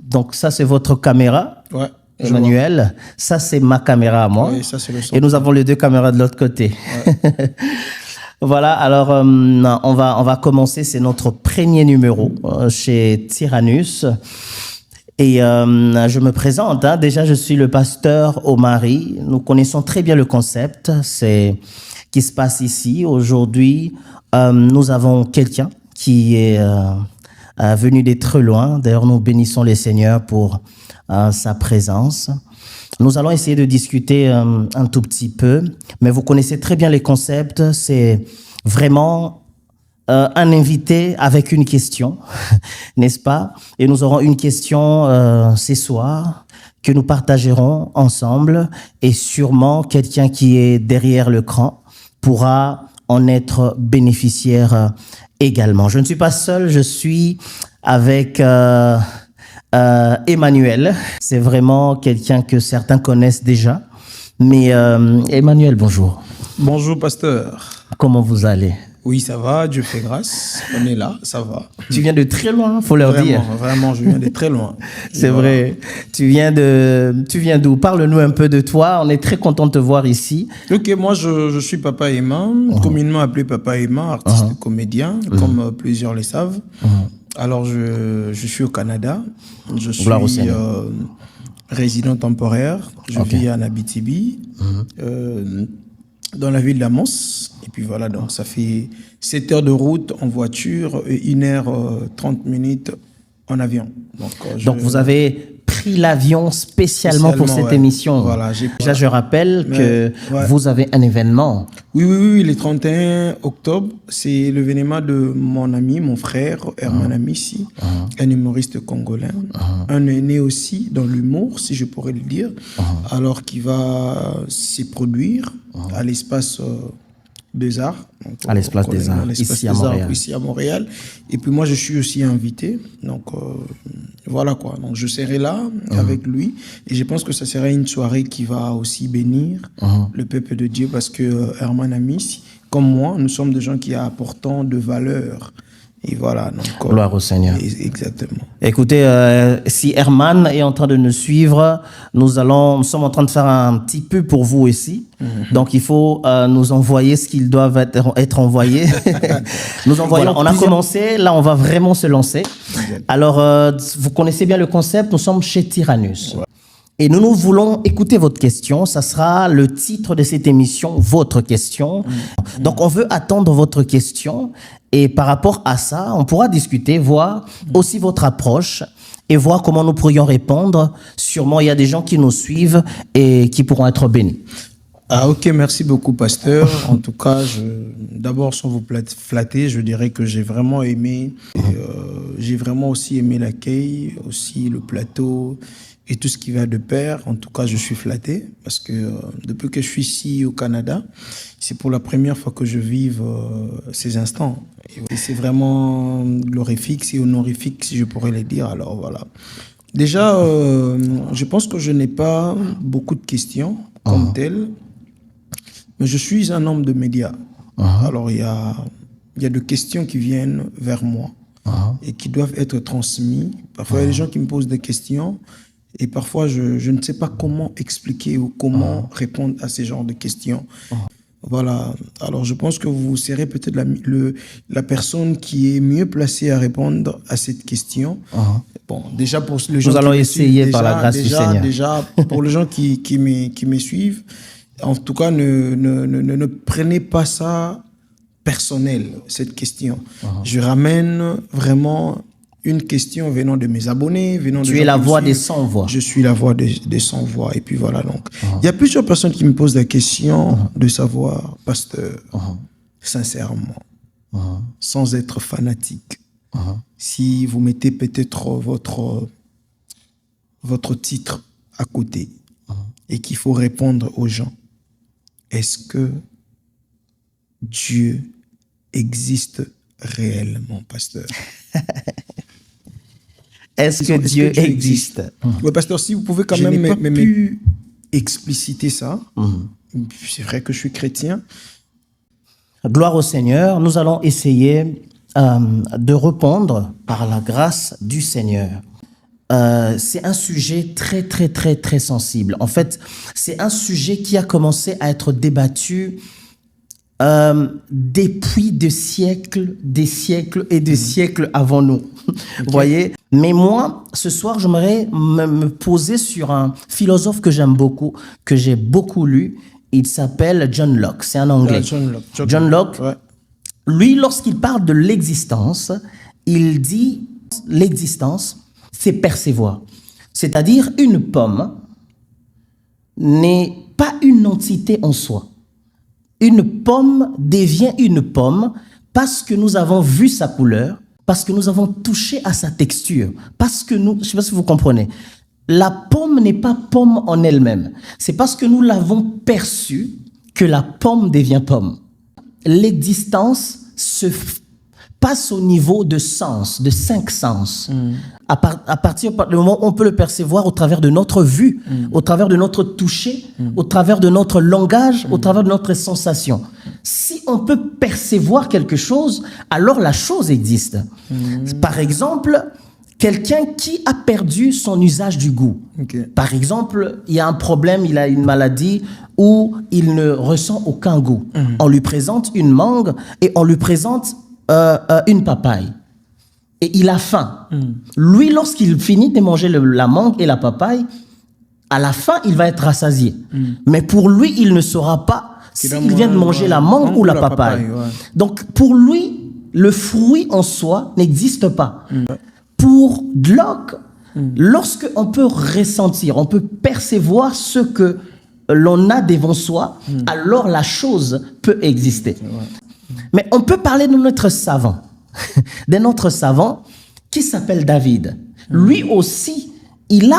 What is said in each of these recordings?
Donc ça, c'est votre caméra, Ouais. Emmanuel. Ça, c'est ma caméra à moi. Oui, ça, c'est le son. Et nous avons les deux caméras de l'autre côté. Ouais. Voilà, alors on va commencer. C'est notre premier numéro chez Tyrannus. Et je me présente. Déjà, je suis le pasteur Omari. Nous connaissons très bien le concept qui se passe ici. Aujourd'hui, nous avons quelqu'un qui est venu de très loin. D'ailleurs, nous bénissons le Seigneur pour sa présence. Nous allons essayer de discuter un tout petit peu, mais vous connaissez très bien les concepts. C'est vraiment un invité avec une question, n'est-ce pas? Et nous aurons une question ce soir que nous partagerons ensemble, et sûrement quelqu'un qui est derrière l'écran pourra en être bénéficiaire également. Je ne suis pas seul, je suis avec Emmanuel. C'est vraiment quelqu'un que certains connaissent déjà. Mais Emmanuel, bonjour. Bonjour, pasteur. Comment vous allez? Oui, ça va, Dieu fait grâce. On est là, ça va. Tu viens de très loin, faut leur dire. Vraiment, je viens de très loin. C'est vrai. Tu viens d'où? Parle-nous un peu de toi. On est très content de te voir ici. Ok, moi, je suis Papa Emma, communément appelé Papa Emma, artiste comédien, comme plusieurs le savent. Alors, je suis au Canada. Je suis résident temporaire. Je vis en Abitibi, dans la ville d'Amos. Et puis voilà, donc ça fait 7 heures de route en voiture et 1h30 en avion. Donc vous avez pris l'avion spécialement pour cette émission. Voilà, déjà, je rappelle que vous avez un événement. Oui, le 31 octobre, c'est l'événement de mon ami, mon frère, Herman Amissi, un humoriste congolais, un aîné aussi dans l'humour, si je pourrais le dire, alors qui va se produire à l'espace des Arts. Donc, à l'espace des Arts, ici à Montréal. Et puis moi, je suis aussi invité. Donc voilà quoi. Donc je serai là avec lui. Et je pense que ça sera une soirée qui va aussi bénir le peuple de Dieu, parce que Herman Amissi, comme moi, nous sommes des gens qui apportent de valeur. Et voilà. Donc, gloire au Seigneur. Exactement. Écoutez, si Herman est en train de nous suivre, nous sommes en train de faire un petit peu pour vous ici. Donc, il faut nous envoyer ce qu'ils doivent être envoyés. Nous envoyons. On a commencé, là, on va vraiment se lancer. Alors, vous connaissez bien le concept, nous sommes chez Tyrannus. Ouais. Et nous voulons écouter votre question. Ça sera le titre de cette émission, votre question. Donc, on veut attendre votre question. Et par rapport à ça, on pourra discuter, voir aussi votre approche et voir comment nous pourrions répondre. Sûrement, il y a des gens qui nous suivent et qui pourront être bénis. Ah, ok, merci beaucoup, pasteur. En tout cas, d'abord, sans vous flatter, je dirais que j'ai vraiment aimé, j'ai vraiment aussi aimé l'accueil, aussi le plateau et tout ce qui va de pair. En tout cas, je suis flatté parce que depuis que je suis ici au Canada, c'est pour la première fois que je vive ces instants. Et c'est vraiment glorifique, c'est honorifique, si je pourrais le dire. Alors voilà. Déjà, je pense que je n'ai pas beaucoup de questions comme telles, mais je suis un homme de médias. Alors il y a des questions qui viennent vers moi et qui doivent être transmises. Parfois, il y a des gens qui me posent des questions. Et parfois, je ne sais pas comment expliquer ou comment répondre à ces genres de questions. Voilà. Alors, je pense que vous serez peut-être la personne qui est mieux placée à répondre à cette question. Bon, déjà pour les gens nous allons essayer par la grâce du Seigneur. Déjà, pour les gens qui me suivent, en tout cas, ne prenez pas ça personnel, cette question. Je ramène vraiment une question venant de mes abonnés, Tu es la voix des sans-voix. Je suis la voix des sans-voix. Et puis voilà, donc. Il y a plusieurs personnes qui me posent la question de savoir, pasteur, sincèrement, sans être fanatique, si vous mettez peut-être votre titre à côté et qu'il faut répondre aux gens, est-ce que Dieu existe réellement, pasteur? Est-ce que Dieu existe? Oui, pasteur, si vous pouvez quand même me expliciter ça. C'est vrai que je suis chrétien. Gloire au Seigneur. Nous allons essayer de répondre par la grâce du Seigneur. c'est un sujet très, très, très, très sensible. En fait, c'est un sujet qui a commencé à être débattu depuis des siècles et des siècles avant nous. Vous voyez? Mais moi, ce soir, j'aimerais me poser sur un philosophe que j'aime beaucoup, que j'ai beaucoup lu. Il s'appelle John Locke. C'est un Anglais. John Locke. Ouais. Lui, lorsqu'il parle de l'existence, il dit l'existence, c'est percevoir. C'est-à-dire, une pomme n'est pas une entité en soi. Une pomme devient une pomme parce que nous avons vu sa couleur, parce que nous avons touché à sa texture, parce que nous, je ne sais pas si vous comprenez, la pomme n'est pas pomme en elle-même. C'est parce que nous l'avons perçue que la pomme devient pomme. L'existence se passe au niveau de sens, de 5 sens. À partir du moment où on peut le percevoir au travers de notre vue, au travers de notre toucher, au travers de notre langage, au travers de notre sensation. Si on peut percevoir quelque chose, alors la chose existe. Par exemple, quelqu'un qui a perdu son usage du goût. Okay. Par exemple, il y a un problème, il a une maladie où il ne ressent aucun goût. On lui présente une mangue et on lui présente une papaye. Et il a faim. Lui, lorsqu'il finit de manger la mangue et la papaye, à la fin, il va être rassasié. Mais pour lui, il ne saura pas s'il vient de manger la mangue ou la papaye. Donc, pour lui, le fruit en soi n'existe pas. Pour Locke, lorsque on peut ressentir, on peut percevoir ce que l'on a devant soi, alors la chose peut exister. Mais on peut parler de notre savant, qui s'appelle David. Lui aussi, il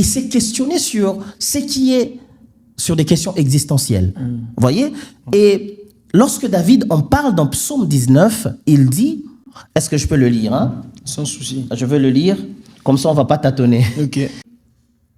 s'est questionné sur ce qui est, sur des questions existentielles. Vous voyez? Et lorsque David en parle dans Psaume 19, il dit, est-ce que je peux le lire, hein? Sans souci. Je veux le lire, comme ça on ne va pas tâtonner. Ok.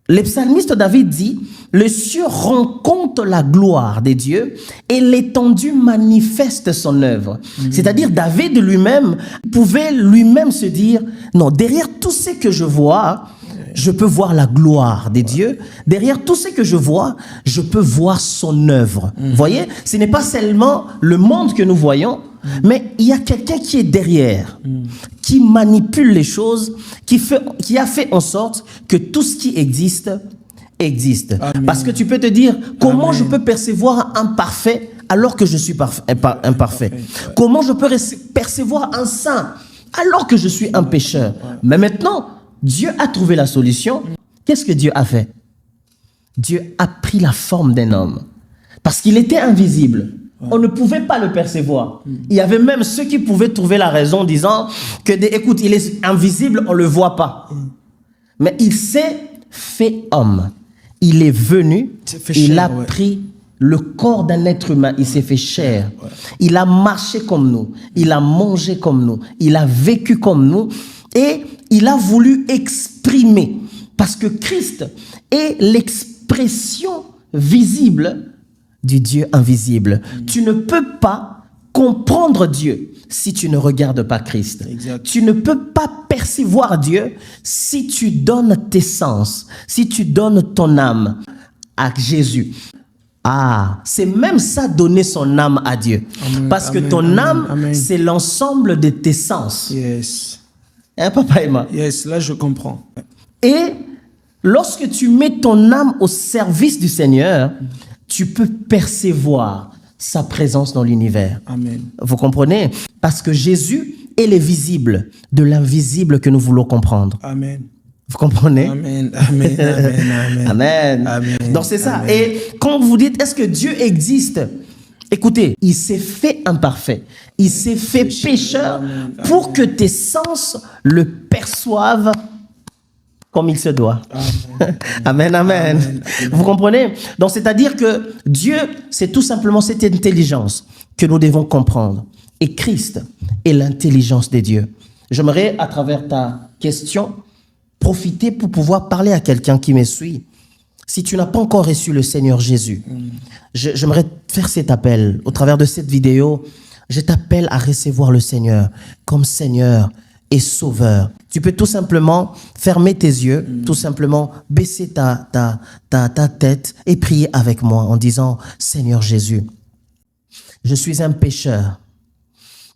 Le psalmiste David dit, les cieux rencontrent la gloire des dieux et l'étendue manifeste son œuvre. C'est-à-dire David lui-même pouvait lui-même se dire, non, derrière tout ce que je vois, je peux voir la gloire des dieux. Derrière tout ce que je vois, je peux voir son œuvre. Vous voyez, ce n'est pas seulement le monde que nous voyons, mais il y a quelqu'un qui est derrière, qui manipule les choses, qui a fait en sorte que tout ce qui existe, existe. Amen. Parce que tu peux te dire, comment je peux percevoir un parfait alors que je suis imparfait? Comment je peux percevoir un saint alors que je suis un pécheur? Mais maintenant, Dieu a trouvé la solution. Qu'est-ce que Dieu a fait? Dieu a pris la forme d'un homme. Parce qu'il était invisible. On ne pouvait pas le percevoir. Il y avait même ceux qui pouvaient trouver la raison disant que, écoute, il est invisible, on ne le voit pas. Mais il s'est fait homme. Il est venu, il a pris le corps d'un être humain, il s'est fait chair. Il a marché comme nous, il a mangé comme nous, il a vécu comme nous et il a voulu exprimer. Parce que Christ est l'expression visible du Dieu invisible. Tu ne peux pas comprendre Dieu si tu ne regardes pas Christ. Exact. Tu ne peux pas percevoir Dieu si tu donnes tes sens, si tu donnes ton âme à Jésus. Ah, c'est même ça, donner son âme à Dieu. Amen, parce que amen, ton amen, âme, amen. c'est l'ensemble de tes sens. Yes. Hein, Papa Emma? Yes, là je comprends. Et lorsque tu mets ton âme au service du Seigneur, tu peux percevoir sa présence dans l'univers. Amen. Vous comprenez? Parce que Jésus est le visible de l'invisible que nous voulons comprendre. Amen. Vous comprenez? Amen. Amen. Amen. Amen. Amen. Amen. Donc c'est ça. Amen. Et quand vous dites, est-ce que Dieu existe? Écoutez, il s'est fait imparfait. Il s'est fait pécheur pour que tes sens le perçoivent comme il se doit. Amen, amen. Amen. Vous comprenez? Donc, c'est-à-dire que Dieu, c'est tout simplement cette intelligence que nous devons comprendre. Et Christ est l'intelligence de Dieu. J'aimerais, à travers ta question, profiter pour pouvoir parler à quelqu'un qui me suit. Si tu n'as pas encore reçu le Seigneur Jésus, j'aimerais faire cet appel. Au travers de cette vidéo, je t'appelle à recevoir le Seigneur comme Seigneur et Sauveur. Tu peux tout simplement fermer tes yeux, tout simplement baisser ta tête et prier avec moi en disant, Seigneur Jésus, je suis un pécheur,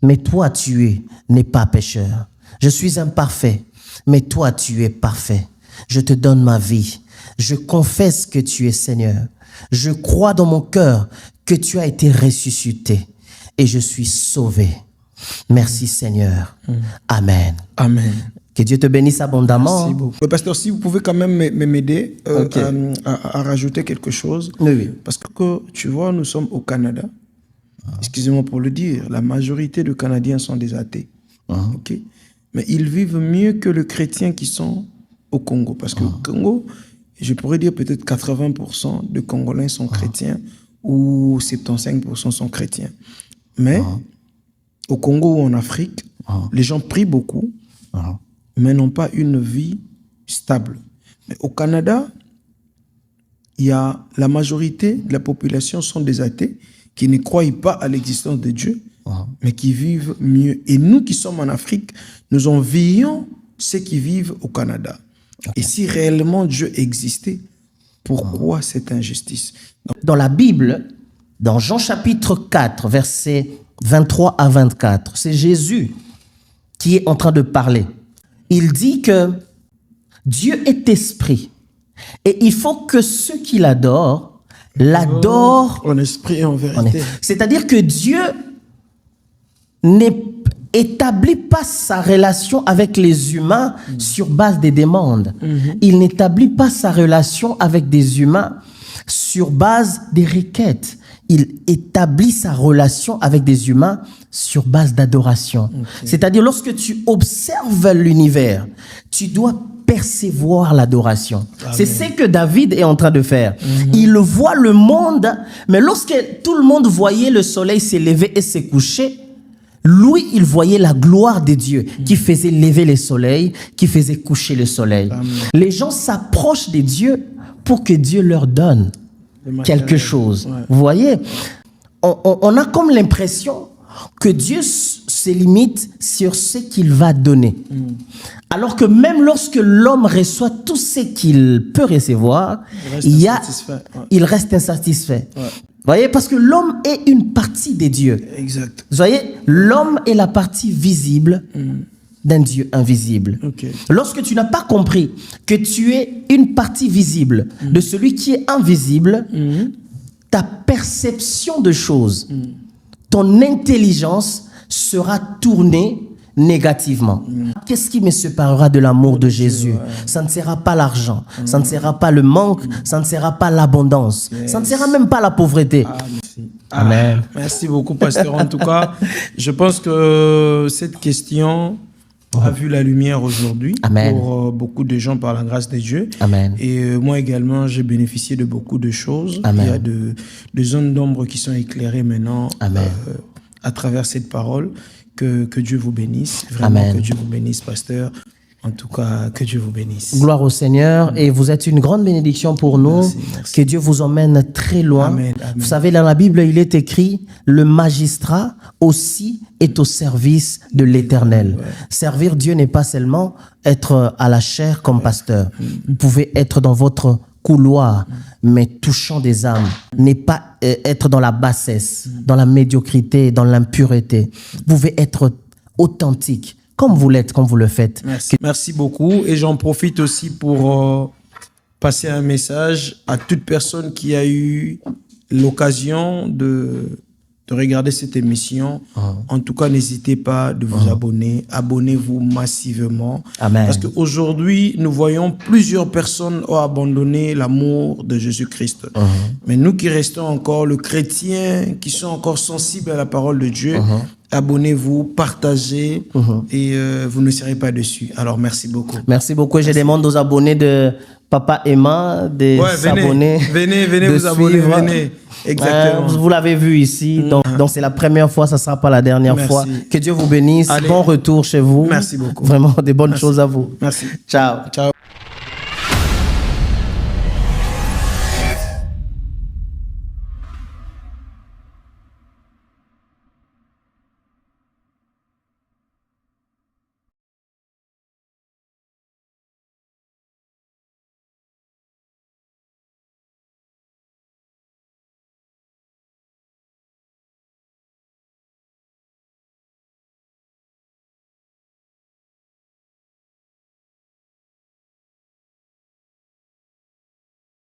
mais toi tu n'es pas pécheur. Je suis imparfait, mais toi tu es parfait. Je te donne ma vie. Je confesse que tu es Seigneur. Je crois dans mon cœur que tu as été ressuscité et je suis sauvé. Merci Seigneur. Amen. Amen. Que Dieu te bénisse abondamment. Merci beaucoup. Pasteur, si vous pouvez quand même m'aider à rajouter quelque chose. Oui. Parce que tu vois, nous sommes au Canada. Excusez-moi pour le dire, la majorité de Canadiens sont des athées. Ok. Mais ils vivent mieux que les chrétiens qui sont au Congo. Parce que au Congo, je pourrais dire peut-être 80% de Congolais sont chrétiens ou 75% sont chrétiens. Mais au Congo ou en Afrique, les gens prient beaucoup, mais n'ont pas une vie stable. Mais au Canada, la majorité de la population sont des athées qui ne croient pas à l'existence de Dieu, mais qui vivent mieux. Et nous qui sommes en Afrique, nous envions ceux qui vivent au Canada. Et si réellement Dieu existait, pourquoi cette injustice? Dans la Bible, dans Jean chapitre 4, versets 23 à 24, c'est Jésus qui est en train de parler. Il dit que Dieu est esprit et il faut que ceux qui l'adorent l'adorent en esprit et en vérité. C'est-à-dire que Dieu n'établit pas sa relation avec les humains sur base des demandes. Il n'établit pas sa relation avec des humains sur base des requêtes. Il établit sa relation avec des humains sur base d'adoration. C'est-à-dire, lorsque tu observes l'univers, tu dois percevoir l'adoration. C'est ce que David est en train de faire. Il voit le monde, mais lorsque tout le monde voyait le soleil s'élever et se coucher, lui, il voyait la gloire de Dieu qui faisait lever le soleil, qui faisait coucher le soleil. Les gens s'approchent de Dieu pour que Dieu leur donne quelque chose. Vous voyez, on a comme l'impression que Dieu se limite sur ce qu'il va donner. Alors que même lorsque l'homme reçoit tout ce qu'il peut recevoir, il reste insatisfait. Vous voyez, parce que l'homme est une partie de Dieu. Exact. Vous voyez, l'homme est la partie visible d'un Dieu invisible. Lorsque tu n'as pas compris que tu es une partie visible de celui qui est invisible, ta perception de choses, ton intelligence sera tournée négativement. Qu'est-ce qui me séparera de l'amour de Jésus? Ça ne sera pas l'argent, ça ne sera pas le manque, ça ne sera pas l'abondance, ça ne sera même pas la pauvreté. Amen. Merci beaucoup, pasteur. En tout cas, je pense que cette question a vu la lumière aujourd'hui pour beaucoup de gens par la grâce de Dieu. Amen. Et moi également, j'ai bénéficié de beaucoup de choses. Amen. Il y a des zones d'ombre qui sont éclairées maintenant à travers cette parole. Que Dieu vous bénisse. Vraiment, que Dieu vous bénisse, pasteur. En tout cas, que Dieu vous bénisse. Gloire au Seigneur. Et vous êtes une grande bénédiction pour nous. Merci. Que Dieu vous emmène très loin. Amen. Vous savez, dans la Bible, il est écrit, le magistrat aussi est au service de l'Éternel. Servir Dieu n'est pas seulement être à la chair comme pasteur. Vous pouvez être dans votre couloir, mais touchant des âmes, n'est pas être dans la bassesse, dans la médiocrité, dans l'impureté. Vous pouvez être authentique, comme vous l'êtes, comme vous le faites. Merci beaucoup. Et j'en profite aussi pour passer un message à toute personne qui a eu l'occasion de regarder cette émission. En tout cas, n'hésitez pas de vous abonner. Abonnez-vous massivement. Amen. Parce qu'aujourd'hui, nous voyons plusieurs personnes ont abandonné l'amour de Jésus-Christ. Mais nous qui restons encore, le chrétien, qui sont encore sensibles à la parole de Dieu, abonnez-vous, partagez et vous ne serez pas déçus. Alors, merci beaucoup. Merci beaucoup. Je demande aux abonnés de Papa Emma de s'abonner. Venez vous abonner, venez. Exactement. Vous l'avez vu ici, donc c'est la première fois, ça ne sera pas la dernière fois. Que Dieu vous bénisse. Allez. Bon retour chez vous. Merci beaucoup. Vraiment des bonnes choses à vous. Merci. Ciao. Ciao.